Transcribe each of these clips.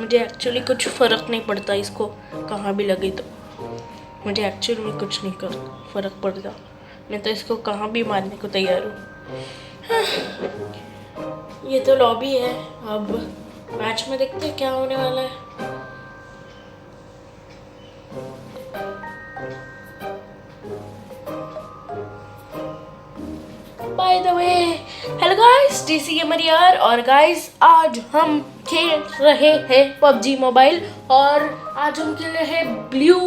मुझे एक्चुअली कुछ फ़र्क नहीं पड़ता इसको कहाँ भी लगे तो। मुझे एक्चुअली में कुछ नहीं कर फ़र्क पड़ता। मैं तो इसको कहाँ भी मारने को तैयार हूँ। हाँ, ये तो लॉबी है। अब मैच में देखते हैं क्या होने वाला है। By the way, hello guys, DC gamer यार। और गाइस आज हम खेल रहे हैं पबजी मोबाइल और आज हम खेल रहे हैं ब्लू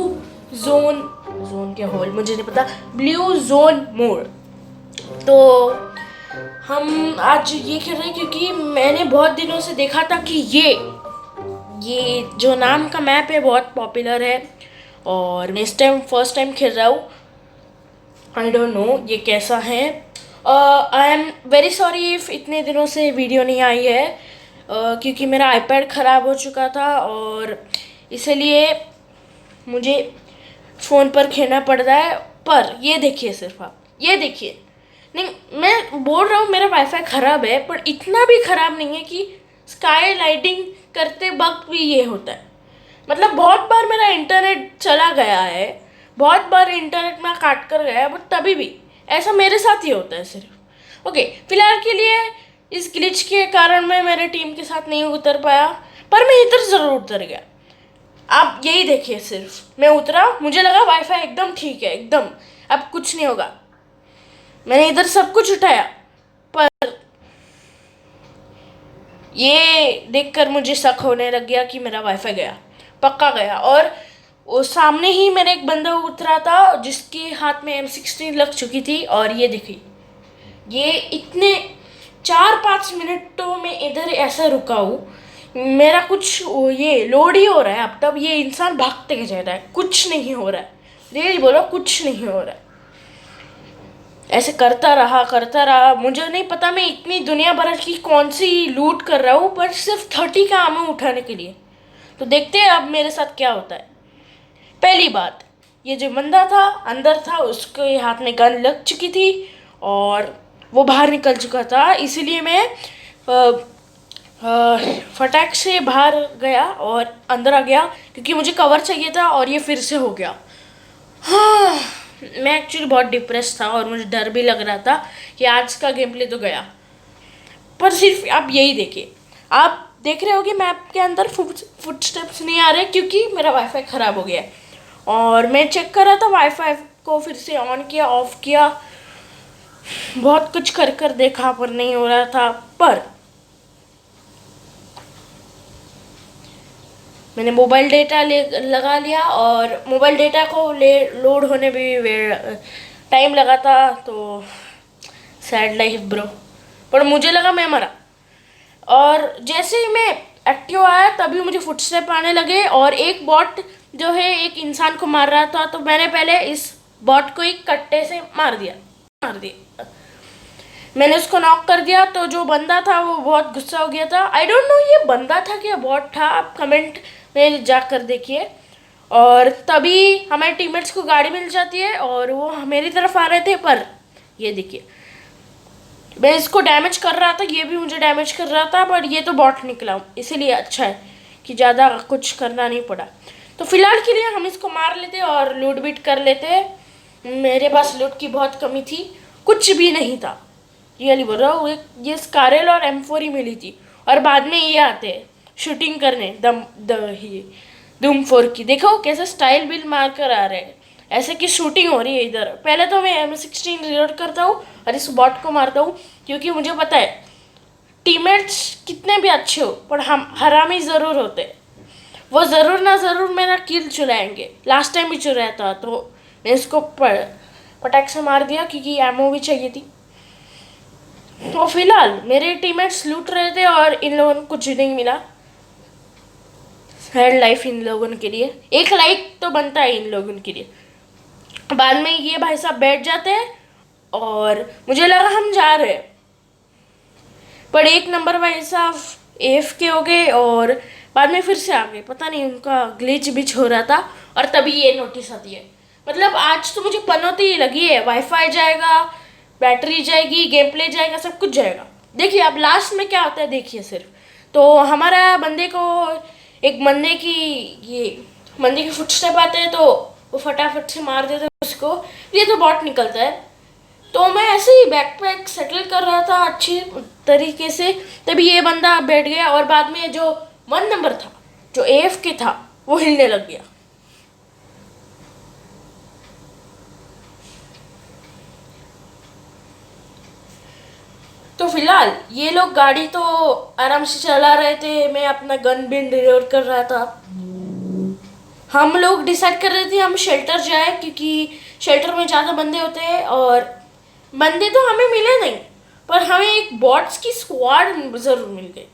जोन क्या होल मुझे नहीं पता, ब्लू जोन मोड। तो हम आज ये खेल रहे हैं क्योंकि मैंने बहुत दिनों से देखा था कि ये जो नाम का मैप है बहुत पॉपुलर है और मैं इस टाइम फर्स्ट टाइम खेल रहा हूँ। आई डोंट नो ये कैसा है। I am very sorry if इतने दिनों से वीडियो नहीं आई है क्योंकि मेरा आईपैड ख़राब हो चुका था और इसलिए मुझे फ़ोन पर खेलना पड़ रहा है। पर ये देखिए, सिर्फ आप ये देखिए। नहीं, मैं बोल रहा हूँ मेरा वाईफाई ख़राब है पर इतना भी ख़राब नहीं है कि स्काई लाइटिंग करते वक्त भी ये होता है। मतलब बहुत बार मेरा इंटरनेट चला गया है, बहुत बार इंटरनेट में काट कर गया है, बट तभी भी ऐसा मेरे साथ ही होता है सिर्फ। ओके, फिलहाल के लिए इस ग्लिच के कारण मैं मेरे टीम के साथ नहीं उतर पाया, पर मैं इधर ज़रूर उतर गया। आप यही देखिए, सिर्फ मैं उतरा, मुझे लगा वाईफाई एकदम ठीक है, एकदम अब कुछ नहीं होगा। मैंने इधर सब कुछ उठाया पर ये देखकर मुझे शक होने लग गया कि मेरा वाईफाई गया, पक्का गया। और वो सामने ही मेरा एक बंदा उतरा था जिसके हाथ में M16 लग चुकी थी। और ये देखिए, ये इतने 4-5 मिनटों में इधर ऐसा रुका हूँ, मेरा कुछ ये लोड ही हो रहा है। अब तब ये इंसान भागते जा रहा है, कुछ नहीं हो रहा है। रियली बोलो, कुछ नहीं हो रहा है। ऐसे करता रहा, मुझे नहीं पता मैं इतनी दुनिया भर की कौन सी लूट कर रहा हूँ पर सिर्फ 30 का आम उठाने के लिए। तो देखते हैं अब मेरे साथ क्या होता है। पहली बात, ये जो बंदा था अंदर था, उसके हाथ में गन लग चुकी थी और वो बाहर निकल चुका था, इसलिए मैं फटाक से बाहर गया और अंदर आ गया क्योंकि मुझे कवर चाहिए था और ये फिर से हो गया। हाँ, मैं एक्चुअली बहुत डिप्रेस था और मुझे डर भी लग रहा था कि आज का गेम प्ले तो गया। पर सिर्फ आप यही देखिए, आप देख रहे हो कि मैप के अंदर फुटस्टेप्स नहीं आ रहे क्योंकि मेरा वाईफाई ख़राब हो गया है। और मैं चेक कर रहा था वाईफाई को, फिर से ऑन किया, ऑफ किया, बहुत कुछ कर देखा पर नहीं हो रहा था। पर मैंने मोबाइल डेटा लगा लिया और मोबाइल डेटा को लोड होने में भी टाइम लगा था। तो सैड लाइफ ब्रो। पर मुझे लगा मैं मरा और जैसे ही मैं एक्टिव आया तभी मुझे फुटस्टेप आने लगे और एक बॉट जो है एक इंसान को मार रहा था। तो मैंने पहले इस बॉट को एक कट्टे से मार दिया। मैंने उसको नॉक कर दिया। तो जो बंदा था वो बहुत गुस्सा हो गया था। आई डोंट नो ये बंदा था क्या बॉट था, आप कमेंट में जाकर देखिए। और तभी हमारे टीममेट्स को गाड़ी मिल जाती है और वो मेरी तरफ आ रहे थे। पर ये देखिए, मैं इसको डैमेज कर रहा था, ये भी मुझे डैमेज कर रहा था, पर ये तो बॉट निकला, इसीलिए अच्छा है कि ज़्यादा कुछ करना नहीं पड़ा। तो फिलहाल के लिए हम इसको मार लेते और लूट बीट कर लेते। मेरे पास लूट की बहुत कमी थी, कुछ भी नहीं था, रियली बोल रहा हूँ। ये स्कारल और M4 ही मिली थी और बाद में ये आते हैं शूटिंग करने Doom 4 की। देखो कैसे स्टाइल बिल मार कर आ रहे हैं, ऐसे की शूटिंग हो रही है इधर। पहले तो मैं M16 रिलोड करता हूँ और इस बॉट को मारता हूँ क्योंकि मुझे पता है टीममेट्स कितने भी अच्छे हो पर हम हरामी ज़रूर होते, वो ज़रूर ना ज़रूर मेरा किल चुराएंगे। लास्ट टाइम भी चुराया था तो मैं इसको पटाख से मार दिया क्योंकि एमओ भी चाहिए थी। तो फिलहाल मेरे टीममेट्स लूट रहे थे और इन लोगों को कुछ नहीं मिला। सैड लाइफ इन लोगों के लिए। एक लाइक तो बनता है इन लोगों के लिए। बाद में ये भाई साहब बैठ जाते हैं और मुझे लगा हम जा रहे हैं, पर एक नंबर भाई साहब AFK हो गए और बाद में फिर से आ गए। पता नहीं उनका ग्लिच बिच हो रहा था और तभी ये नोटिस आती है। मतलब आज तो मुझे पनौती ही लगी है, वाईफाई जाएगा, बैटरी जाएगी, गेम प्ले जाएगा, सब कुछ जाएगा। देखिए अब लास्ट में क्या होता है, देखिए सिर्फ। तो हमारा बंदे को एक बंदे की फुटस्टेप आते हैं तो वो फटाफट से मार देते हैं उसको, ये तो बॉट निकलता है। तो मैं ऐसे ही बैकपैक सेटल कर रहा था अच्छी तरीके से, तभी ये बंदा बैठ गया और बाद में जो 1 नंबर था, जो एफ के था, वो हिलने लग गया। तो फिलहाल ये लोग गाड़ी तो आराम से चला रहे थे, मैं अपना गन भी रिलोड कर रहा था। हम लोग डिसाइड कर रहे थे हम शेल्टर जाए, क्योंकि शेल्टर में ज़्यादा बंदे होते हैं और बंदे तो हमें मिले नहीं, पर हमें एक बॉट्स की स्क्वाड ज़रूर मिल गई।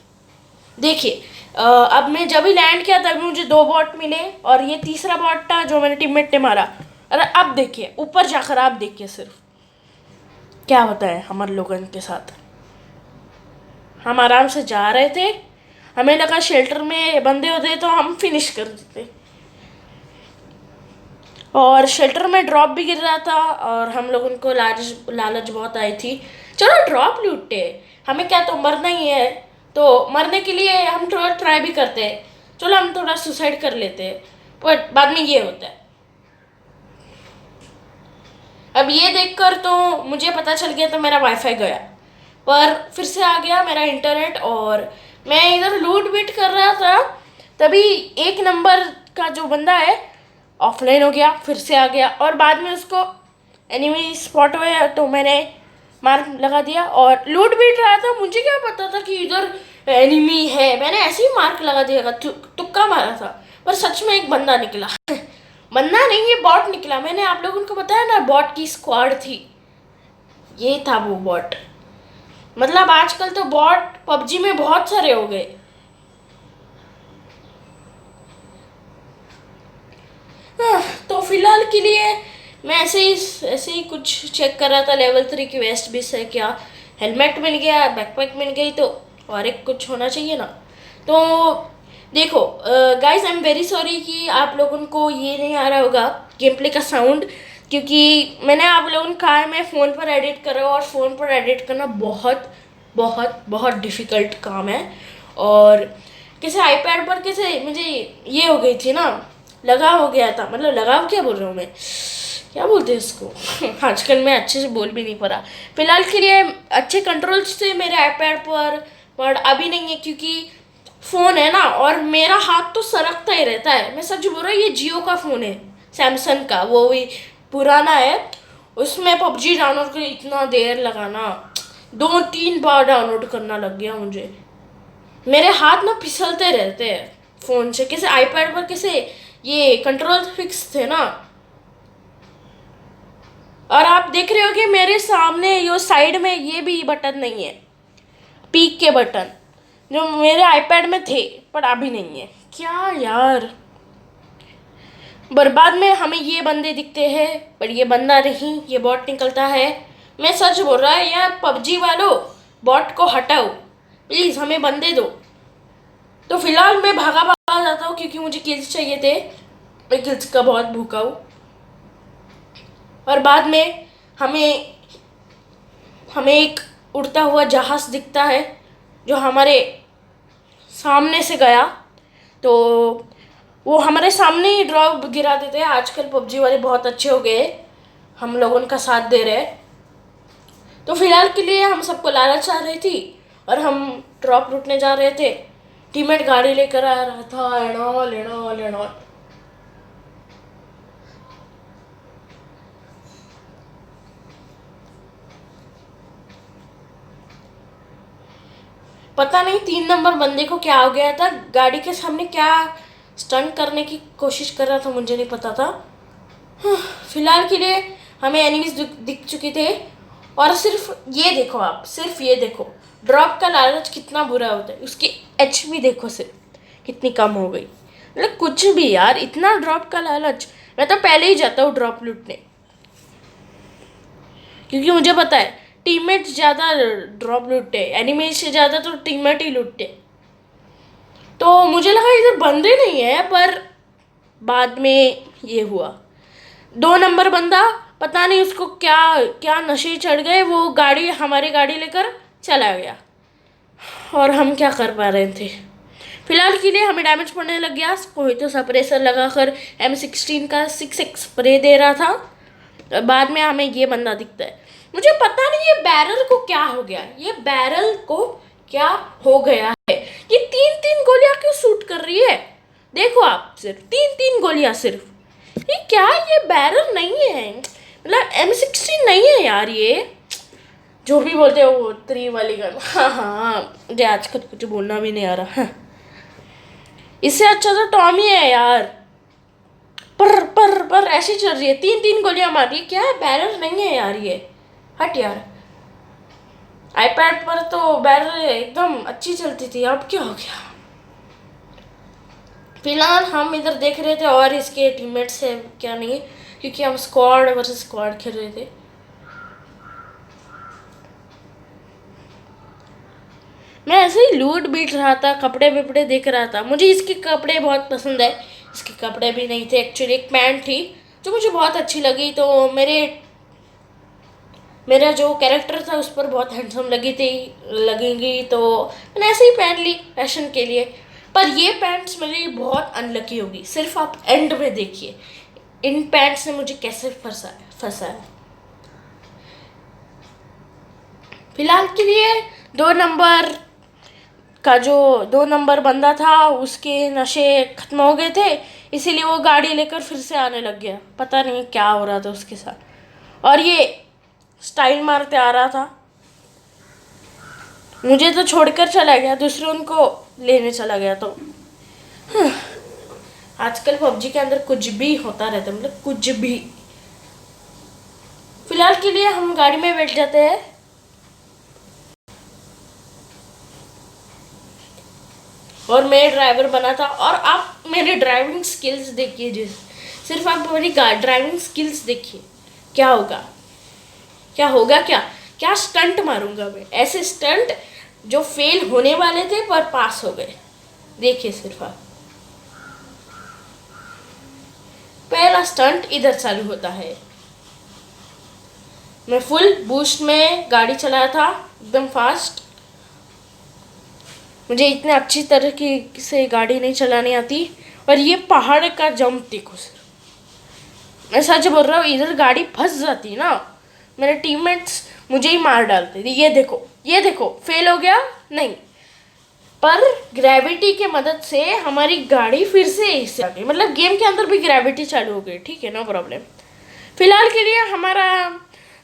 देखिए अब मैं जब ही लैंड किया तभी मुझे 2 बॉट मिले और ये तीसरा बॉट था जो मेरे टीममेट ने मारा। अरे अब देखिए ऊपर जाकर आप देखिए सिर्फ क्या होता है हमारे लोगों के साथ। हम आराम से जा रहे थे, हमें लगा शेल्टर में बंदे होते तो हम फिनिश कर देते, और शेल्टर में ड्रॉप भी गिर रहा था और हम लोगों को लालच बहुत आई थी, चलो ड्रॉप लूटते, हमें क्या तो मरना ही है, तो मरने के लिए हम थोड़ा ट्राई भी करते हैं, चलो हम थोड़ा सुसाइड कर लेते हैं, पर बाद में ये होता है। अब ये देखकर तो मुझे पता चल गया, तो मेरा वाईफाई गया, पर फिर से आ गया मेरा इंटरनेट और मैं इधर लूट बीट कर रहा था, तभी 1 नंबर का जो बंदा है ऑफलाइन हो गया, फिर से आ गया और बाद में उसको एनिमी स्पॉट हुए तो मैंने मार लगा दिया और लूट बीट रहा था। मुझे क्या पता था कि इधर एनिमी है, मैंने ऐसे ही मार्क लगा दिया, तुक्का मारा था, पर सच में एक बंदा निकला। बंदा नहीं, ये बॉट निकला। मैंने आप लोगों को बताया ना बॉट की स्क्वाड थी, ये था वो बॉट। मतलब आजकल तो बॉट पबजी में बहुत सारे हो गए। तो फिलहाल के लिए मैं ऐसे ही कुछ चेक कर रहा था, लेवल 3 की वेस्ट भी है क्या, हेलमेट मिल गया, बैकपैक मिल गई, तो और एक कुछ होना चाहिए ना। तो देखो guys, I am very sorry कि आप लोगों को ये नहीं आ रहा होगा गेम प्ले का साउंड, क्योंकि मैंने आप लोगों को कहा है मैं फ़ोन पर एडिट कर रहा हूँ और फ़ोन पर एडिट करना बहुत बहुत बहुत डिफ़िकल्ट काम है। और किसी आईपैड पर कैसे मुझे ये हो गई थी ना, लगाव हो गया था, मतलब लगाव क्या बोल रहा हूँ मैं, क्या बोलते हैं इसको आजकल मैं अच्छे से बोल भी नहीं पा रहा। फिलहाल के लिए अच्छे कंट्रोल्स थे मेरे आईपैड पर अभी नहीं है, क्योंकि फ़ोन है ना और मेरा हाथ तो सरकता ही रहता है। मैं सच बोल रहा हूँ, ये जियो का फ़ोन है, सैमसंग का, वो भी पुराना है। उसमें पबजी डाउनलोड कर इतना देर लगाना, 2-3 बार डाउनलोड करना लग गया मुझे। मेरे हाथ ना फिसलते रहते हैं फ़ोन से, कैसे आईपैड पर कैसे ये कंट्रोल फिक्स थे ना। और आप देख रहे हो कि मेरे सामने यो साइड में ये भी बटन नहीं है, पीक के बटन जो मेरे आईपैड में थे पर अभी नहीं है। क्या यार, बर्बाद में हमें ये बंदे दिखते हैं पर ये बंदा नहीं, ये बॉट निकलता है। मैं सच बोल रहा है यार, पबजी वालों बॉट को हटाओ प्लीज़, हमें बंदे दो। तो फिलहाल मैं भागा भागा जाता हूँ क्योंकि मुझे किल्स चाहिए थे, मैं किल्स का बहुत भूखा हूँ। और बाद में हमें एक उड़ता हुआ जहाज़ दिखता है जो हमारे सामने से गया, तो वो हमारे सामने ही ड्रॉप गिरा देते हैं। आजकल पबजी वाले बहुत अच्छे हो गए, हम लोगों का साथ दे रहे। तो फिलहाल के लिए हम सबको लालच आ रही थी और हम ड्रॉप लूटने जा रहे थे। टीममेट गाड़ी लेकर आ रहा था, एंड ऑल। पता नहीं 3 नंबर बंदे को क्या हो गया था, गाड़ी के सामने क्या स्टंट करने की कोशिश कर रहा था, मुझे नहीं पता था। फिलहाल के लिए हमें एनिमीज दिख चुके थे। और सिर्फ ये देखो, आप सिर्फ ये देखो, ड्रॉप का लालच कितना बुरा होता है। उसकी एचपी देखो सिर्फ कितनी कम हो गई, मतलब कुछ भी यार, इतना ड्रॉप का लालच। मैं तो पहले ही जाता हूँ ड्रॉप लूटने, क्योंकि मुझे पता है टीममेट ज़्यादा ड्रॉप लूटते, एनिमी से ज़्यादा तो टीममेट ही लूटते। तो मुझे लगा इधर बंदे नहीं है, पर बाद में ये हुआ। 2 नंबर बंदा, पता नहीं उसको क्या क्या नशे चढ़ गए, वो हमारी गाड़ी लेकर चला गया और हम क्या कर पा रहे थे। फिलहाल के लिए हमें डैमेज पड़ने लग गया। कोई तो सप्रेसर लगाकर M16 का 6x स्प्रे दे रहा था। बाद में हमें ये बंदा दिखता है। मुझे पता नहीं ये बैरल को क्या हो गया, ये बैरल को क्या हो गया है। ये 3-3 गोलियां क्यों शूट कर रही है? देखो आप, सिर्फ 3-3 गोलियां सिर्फ। ये क्या, ये बैरल नहीं है, मतलब M16 नहीं है यार। ये जो भी बोलते हो वो 3 वाली गन। हाँ, मुझे आजकल कुछ बोलना भी नहीं आ रहा। हाँ। इससे अच्छा तो टॉमी है यार। पर ऐसी चल रही है, 3-3 गोलियां मार रही है। क्या है, बैरल नहीं है यार ये। हट यार। आईपैड पर तो बैरल एकदम अच्छी चलती थी, अब क्या हो गया? फिलहाल हम इधर देख रहे थे और इसके टीममेट्स है क्या नहीं, क्योंकि हम स्क्वाड वर्सेस स्क्वाड खेल रहे थे। मैं ऐसे ही लूट बीट रहा था, कपड़े वपड़े देख रहा था। मुझे इसके कपड़े बहुत पसंद है। इसके कपड़े भी नहीं थे एक्चुअली, एक पैंट थी जो मुझे बहुत अच्छी लगी, तो मेरा जो कैरेक्टर था उस पर बहुत हैंडसम लगेंगी, तो मैंने ऐसे ही पहन ली फैशन के लिए। पर ये पैंट्स मेरे लिए बहुत अनलकी होगी। सिर्फ आप एंड में देखिए इन पैंट्स ने मुझे कैसे फंसा है। फिलहाल के लिए 2 नंबर का जो 2 नंबर बंदा था उसके नशे खत्म हो गए थे, इसीलिए वो गाड़ी लेकर फिर से आने लग गया। पता नहीं क्या हो रहा था उसके साथ, और ये स्टाइल मारते आ रहा था। मुझे तो छोड़कर चला गया, दूसरे उनको लेने चला गया। तो आजकल पबजी के अंदर कुछ भी होता रहता है, मतलब कुछ भी। फिलहाल के लिए हम गाड़ी में बैठ जाते हैं। और मैं ड्राइवर बना था, और आप मेरी ड्राइविंग स्किल्स देखिए। सिर्फ आप मेरी ड्राइविंग स्किल्स देखिए, क्या होगा क्या स्टंट मारूंगा मैं। ऐसे स्टंट जो फेल होने वाले थे पर पास हो गए। देखिए सिर्फ आप, पहला स्टंट इधर चालू होता है। मैं फुल बूस्ट में गाड़ी चलाया था, एकदम फास्ट। मुझे इतने अच्छी तरीके से गाड़ी नहीं चलानी आती। और ये पहाड़ का जंप देखो सर, मैं सच बोल रहा हूँ, इधर गाड़ी फंस जाती ना, मेरे टीममेट्स मुझे ही मार डालते थे। ये देखो फेल हो गया नहीं, पर ग्रेविटी के मदद से हमारी गाड़ी फिर से इससे आ गई। मतलब गेम के अंदर भी ग्रेविटी चालू हो गई, ठीक है, नो प्रॉब्लम। फिलहाल के लिए हमारा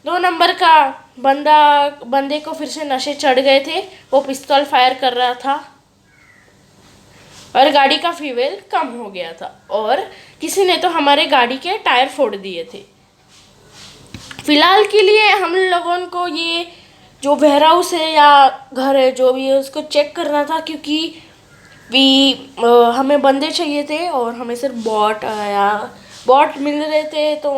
2 नंबर का बंदे को फिर से नशे चढ़ गए थे। वो पिस्तौल फायर कर रहा था और गाड़ी का फ्यूल कम हो गया था, और किसी ने तो हमारे गाड़ी के टायर फोड़ दिए थे। फिलहाल के लिए हम लोगों को ये जो वेयर हाउस है या घर है जो भी है उसको चेक करना था, क्योंकि हमें बंदे चाहिए थे और हमें सिर्फ बॉट मिल रहे थे, तो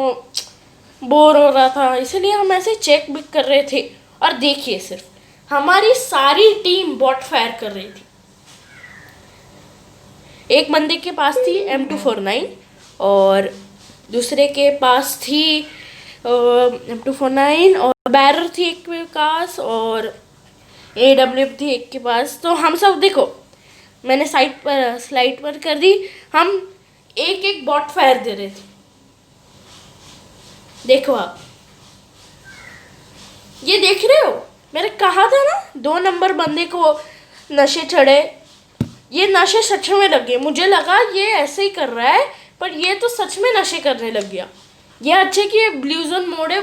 बोर हो रहा था, इसलिए हम ऐसे चेक भी कर रहे थे। और देखिए सिर्फ हमारी सारी टीम बॉट फायर कर रही थी। एक बंदे के पास थी M249 और दूसरे के पास थी M249 और बैरर थी एक के पास और AWP थी एक के पास। तो हम सब देखो, मैंने स्लाइड पर कर दी, हम एक बॉट फायर दे रहे थे। देखो आप, ये देख रहे हो, मैंने कहा था ना 2 नंबर बंदे को नशे चढ़े। ये नशे सच में लग गए। मुझे लगा ये ऐसे ही कर रहा है, पर ये तो सच में नशे करने लग गया। ये अच्छे कि ये ब्लू जोन मोड है,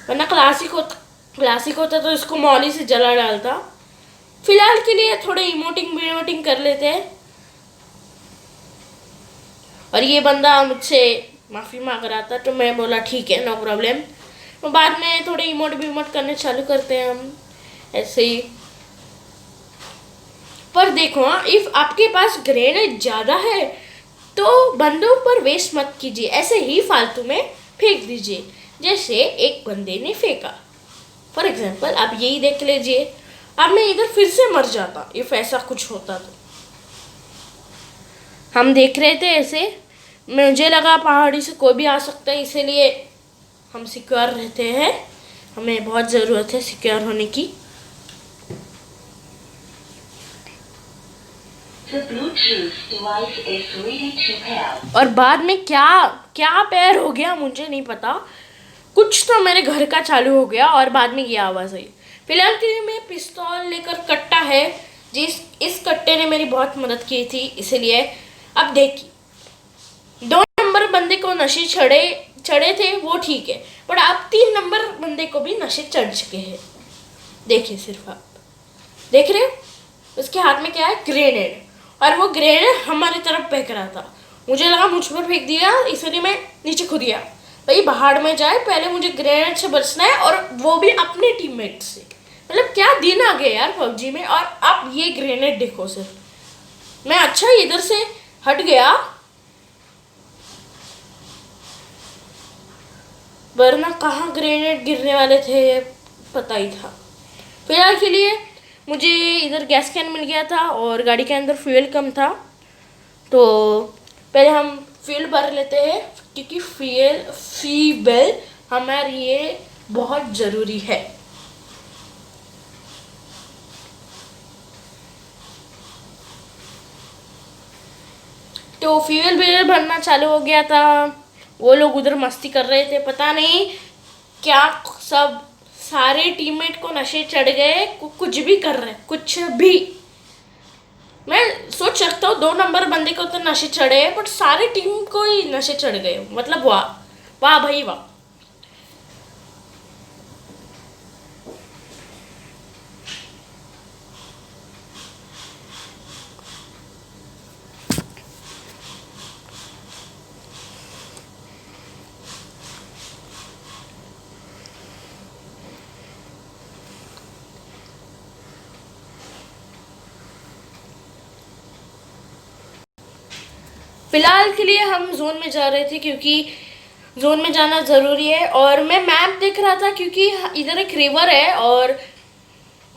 वरना क्लासिक होता तो इसको मॉली से जला डालता। फिलहाल के लिए थोड़े इमोटिंग कर लेते हैं। और ये बंदा मुझसे माफ़ी मांग रहा था, तो मैं बोला ठीक है, नो प्रॉब्लम। तो बाद में थोड़े इमोट करने चालू करते हैं हम ऐसे ही। पर देखो हाँ, इफ आपके पास ग्रेनेड ज़्यादा है तो बंदों पर वेस्ट मत कीजिए, ऐसे ही फालतू में फेंक दीजिए, जैसे एक बंदे ने फेंका। फॉर एग्जाम्पल आप यही देख लीजिए, अब मैं इधर फिर से मर जाता इफ ऐसा कुछ होता तो। हम देख रहे थे ऐसे, मुझे लगा पहाड़ी से कोई भी आ सकता है, इसीलिए हम सिक्योर रहते हैं। हमें बहुत ज़रूरत है सिक्योर होने की। The Bluetooth device is ready to pair. और बाद में क्या क्या पैर हो गया मुझे नहीं पता, कुछ तो मेरे घर का चालू हो गया और बाद में ये आवाज़ आई। फिलहाल के लिए मैं पिस्तौल लेकर कट्टा है, जिस इस कट्टे ने मेरी बहुत मदद की थी, इसलिए अब देखिए 2 नंबर बंदे को नशे चढ़े चढ़े थे वो ठीक है, पर अब 3 नंबर बंदे को भी नशे चढ़ चुके हैं। देखिए सिर्फ आप देख रहे हो, उसके हाथ में क्या है, ग्रेनेड, और वो ग्रेनेड हमारी तरफ फेंक रहा था। मुझे लगा मुझ पर फेंक दिया, इसलिए मैं नीचे कूद गया। भाई बाहर में जाए, पहले मुझे ग्रेनेड से बचना है, और वो भी अपने टीममेट से। मतलब क्या दिन आ गए यार पबजी में। और अब ये ग्रेनेड देखो सिर्फ, मैं अच्छा इधर से हट गया, वरना कहाँ ग्रेनेड गिरने वाले थे पता ही था। फिलहाल के लिए मुझे इधर गैस कैन मिल गया था और गाड़ी के अंदर फ्यूल कम था, तो पहले हम फ्यूल भर लेते हैं, क्योंकि फ्यूल हमारे लिए बहुत ज़रूरी है। तो फ्यूल भी भरना चालू हो गया था। वो लोग उधर मस्ती कर रहे थे, पता नहीं क्या, सब सारे टीममेट को नशे चढ़ गए, कुछ भी कर रहे, कुछ भी। मैं सोच सकता हूँ 2 नंबर बंदे को तो नशे चढ़े, बट सारे टीम को ही नशे चढ़ गए। मतलब वाह वाह भाई वाह। फिलहाल के लिए हम जोन में जा रहे थे, क्योंकि जोन में जाना ज़रूरी है। और मैं मैप देख रहा था, क्योंकि इधर एक रिवर है, और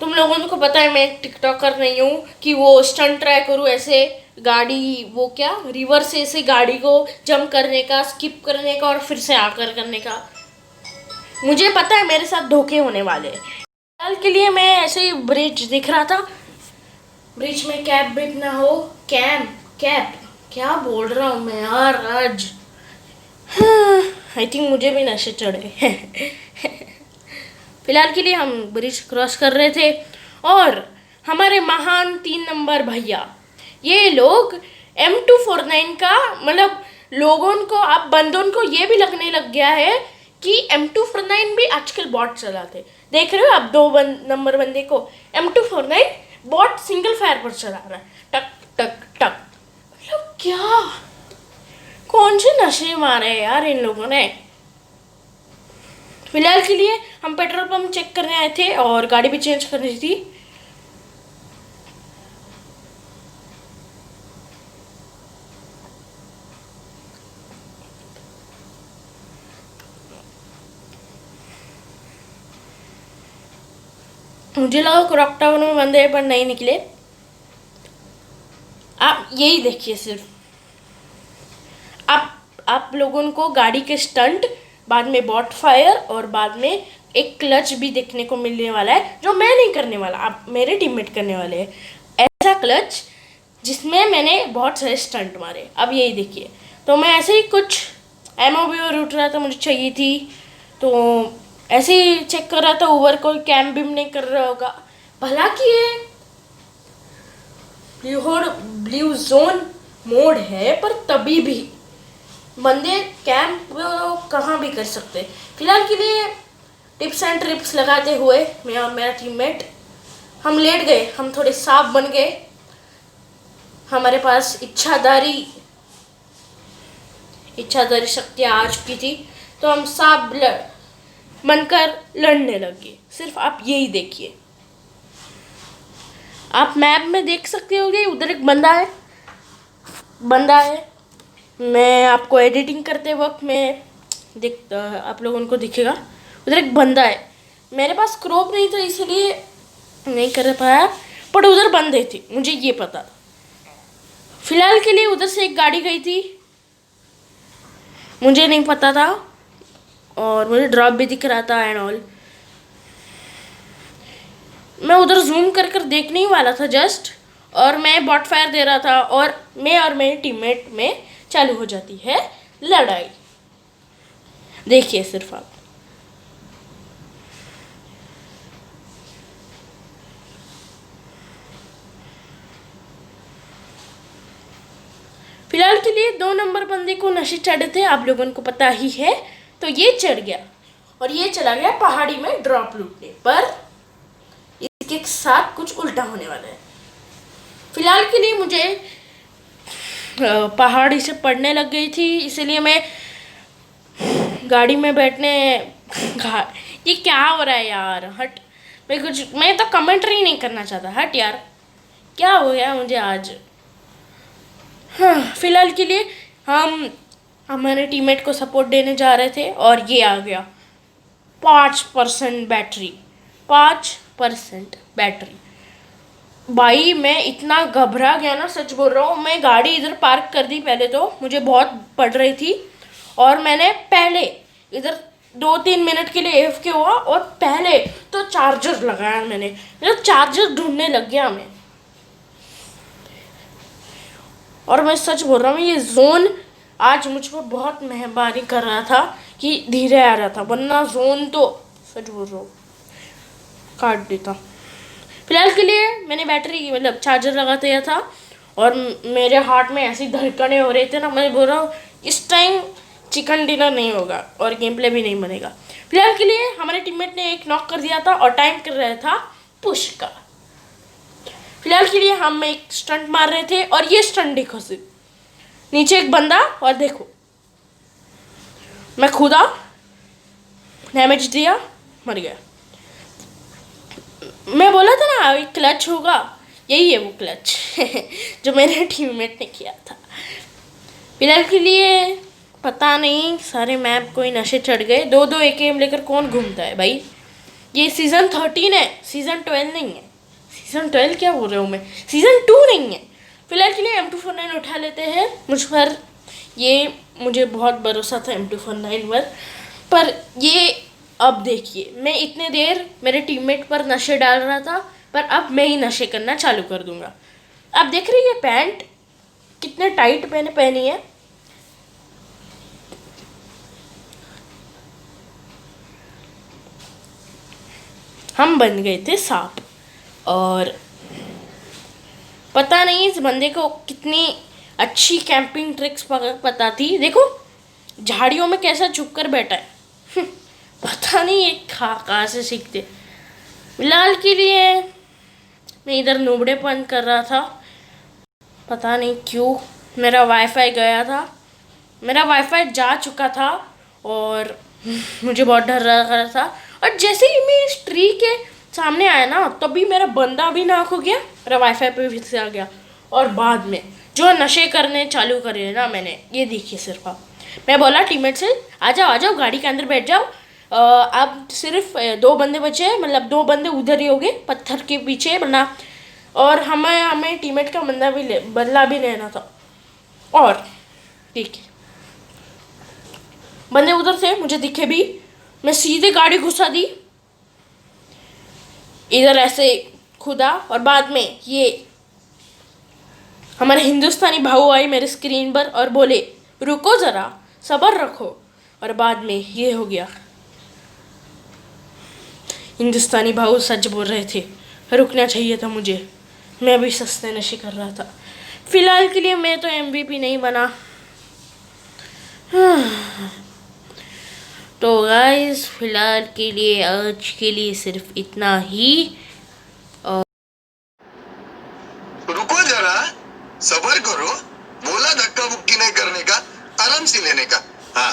तुम लोगों को पता है मैं टिकटॉकर नहीं हूँ कि वो स्टंट ट्राई करूँ ऐसे गाड़ी, वो क्या रिवर से ऐसे गाड़ी को जंप करने का, स्किप करने का और फिर से आकर करने का। मुझे पता है मेरे साथ धोखे होने वाले हैं। फिलहाल के लिए मैं ऐसे ही ब्रिज दिख रहा था, ब्रिज में कैब बिट ना हो, कैब क्या बोल रहा हूँ मैं यार आज। आई थिंक मुझे भी नशे चढ़े। फिलहाल के लिए हम ब्रिज क्रॉस कर रहे थे, और हमारे महान 3 नंबर भैया, ये लोग M249 का, मतलब लोगों को, अब बंदों को ये भी लगने लग गया है कि M249 भी आजकल बॉट चलाते। देख रहे हो आप 2 नंबर बंदे को M249 बॉट सिंगल फायर पर चला रहा है, टक टक टक। मतलब क्या, कौन से नशे मारे यार इन लोगों ने। फिलहाल के लिए हम पेट्रोल पंप चेक करने आए थे और गाड़ी भी चेंज करनी थी। मुझे लगा क्रॉक टावर में बंदे हैं, पर नहीं निकले। आप यही देखिए सिर्फ, आप लोगों को गाड़ी के स्टंट, बाद में बॉट फायर, और बाद में एक क्लच भी देखने को मिलने वाला है, जो मैं नहीं करने वाला, आप मेरे टीममेट करने वाले हैं। ऐसा क्लच जिसमें मैंने बहुत सारे स्टंट मारे। अब यही देखिए, तो मैं ऐसे ही कुछ एमओ भी और उठ रहा था, मुझे चाहिए थी, तो ऐसे ही चेक कर रहा था ऊबर, कोई कैम बिम नहीं कर रहा होगा। भला कि ये ब्लू जोन मोड है, पर तभी भी बंदे कैंप कहाँ भी कर सकते। फिलहाल के लिए टिप्स एंड ट्रिप्स लगाते हुए मैं और मेरा टीममेट हम लेट गए, हम थोड़े सांप बन गए। हमारे पास इच्छाधारी शक्तियाँ आ चुकी थी, तो हम सांप बनकर लड़ने लगे। सिर्फ आप यही देखिए, आप मैप में देख सकते होगे, उधर एक बंदा है। मैं आपको एडिटिंग करते वक्त में आप लोगों को दिखेगा, उधर एक बंदा है। मेरे पास क्रोप नहीं था, इसलिए नहीं कर पाया, पर उधर बंदे थे, मुझे ये पता था। फिलहाल के लिए उधर से एक गाड़ी गई थी, मुझे नहीं पता था, और मुझे ड्रॉप भी दिख रहा था एंड ऑल। मैं उधर जूम कर देखने ही वाला था जस्ट, और मैं बॉट फायर दे रहा था और मेरे टीममेट में चालू हो जाती है लड़ाई। देखिए सिर्फ आप। फिलहाल के लिए 2 नंबर बंदे को नशे चढ़े थे, आप लोगों को पता ही है। तो ये चढ़ गया और ये चला गया पहाड़ी में ड्रॉप लूटने, पर इसके साथ कुछ उल्टा होने वाला है। फिलहाल के लिए मुझे पहाड़ी से पड़ने लग गई थी, इसलिए मैं गाड़ी में बैठने ये क्या हो रहा है यार, हट। मैं तो कमेंट्री नहीं करना चाहता, हट यार, क्या हो गया मुझे आज। हाँ, फिलहाल के लिए हम हमारे टीममेट को सपोर्ट देने जा रहे थे और ये आ गया 5% बैटरी, 5% बैटरी। भाई मैं इतना घबरा गया ना, सच बोल रहा हूँ। मैं गाड़ी इधर पार्क कर दी, पहले तो मुझे बहुत पड़ रही थी और मैंने पहले इधर 2-3 मिनट के लिए AFK हुआ और पहले तो चार्जर लगाया मैंने, मतलब चार्जर ढूंढने लग गया मैं। और मैं सच बोल रहा हूँ, ये जोन आज मुझ पर बहुत मेहरबानी कर रहा था कि धीरे आ रहा था, वरना जोन तो सच बोल रहा हूँ काट देता। फिलहाल के लिए मैंने बैटरी मतलब चार्जर लगा दिया था और मेरे हार्ट में ऐसी धड़कने हो रहे थे ना, मैं बोल रहा हूँ इस टाइम चिकन डिनर नहीं होगा और गेम प्ले भी नहीं बनेगा। फिलहाल के लिए हमारे टीममेट ने एक नॉक कर दिया था और टाइम कर रहा था पुश का। फिलहाल के लिए हम एक स्टंट मार रहे थे और ये स्टंट देखो सिर्फ, नीचे एक बंदा और देखो मैं खुदा डैमेज दिया, मर गया। मैं बोला था ना एक क्लच होगा, यही है वो क्लच जो मेरे टीममेट ने किया था। फिलहाल के लिए पता नहीं सारे मैप कोई नशे चढ़ गए। 2-2 AKM लेकर कौन घूमता है भाई। ये सीज़न 13 है, सीज़न 12 नहीं है। सीज़न 12 क्या बोल रहा हूँ मैं, सीज़न 2 नहीं है। फिलहाल के लिए M249 उठा लेते हैं। मुझ पर ये मुझे बहुत भरोसा था M249 पर ये अब देखिए, मैं इतने देर मेरे टीममेट पर नशे डाल रहा था, पर अब मैं ही नशे करना चालू कर दूंगा। अब देख रही है पैंट कितने टाइट मैंने पहनी है। हम बन गए थे सांप और पता नहीं इस बंदे को कितनी अच्छी कैंपिंग ट्रिक्स पता थी। देखो झाड़ियों में कैसा छुप कर बैठा है पता नहीं ये कहाँ से सीखते। फिलहाल के लिए मैं इधर नूबड़ेपन कर रहा था, पता नहीं क्यों। मेरा वाईफाई गया था, मेरा वाईफाई जा चुका था और मुझे बहुत डर रहा था। और जैसे ही मैं इस ट्री के सामने आया ना, तभी मेरा बंदा भी नाक हो गया, मेरा वाईफाई पे भी से आ गया। और बाद में जो नशे करने चालू करे ना मैंने, ये देखिए सिर्फ आप। मैं बोला टीममेट से आ जाओ गाड़ी के अंदर बैठ जाओ। अब सिर्फ 2 बंदे बचे हैं, मतलब 2 बंदे उधर ही हो गए पत्थर के पीछे बना। और हमें टीममेट का बदला भी लेना था। और ठीक है, बंदे उधर से मुझे दिखे भी, मैं सीधे गाड़ी घुसा दी इधर ऐसे खुदा। और बाद में ये हमारे हिंदुस्तानी भाऊ आए मेरे स्क्रीन पर और बोले रुको ज़रा सब्र रखो। और बाद में ये हो गया। हिंदुस्तानी भाऊ सच बोल रहे थे, रुकना चाहिए था मुझे, मैं भी सस्ते नशे कर रहा था। फिलहाल के लिए मैं तो MVP नहीं बना। तो गाइस फिलहाल के लिए आज के लिए सिर्फ इतना ही। रुको जरा सब्र करो, बोला धक्का मुक्की नहीं करने का, आराम से लेने का। हाँ